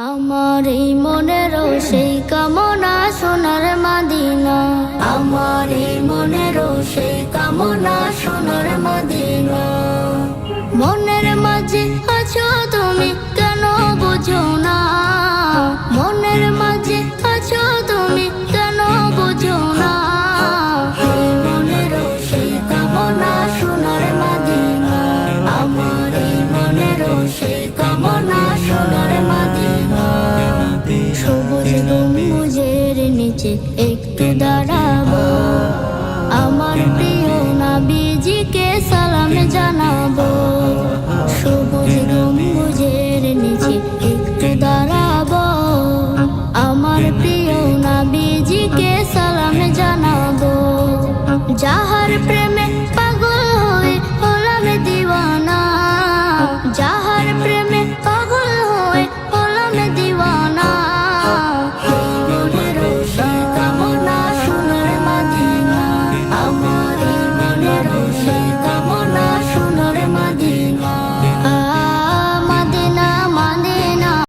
আমার এই মনেরও সেই কামনা সোনার মদিনা, আমার এই মনেরও সেই কামনা সোনার মদিনা। মনের মাঝে আছো তুমি কেন বুঝো না, মনের মাঝে আছো তুমি কেন বুঝো না। এই মনেরও সেই কামনা সোনার মদিনা, আমার এই মনেরও সেই কামনা সোনার মদিনা। সবুজ গম্বুজের নিচে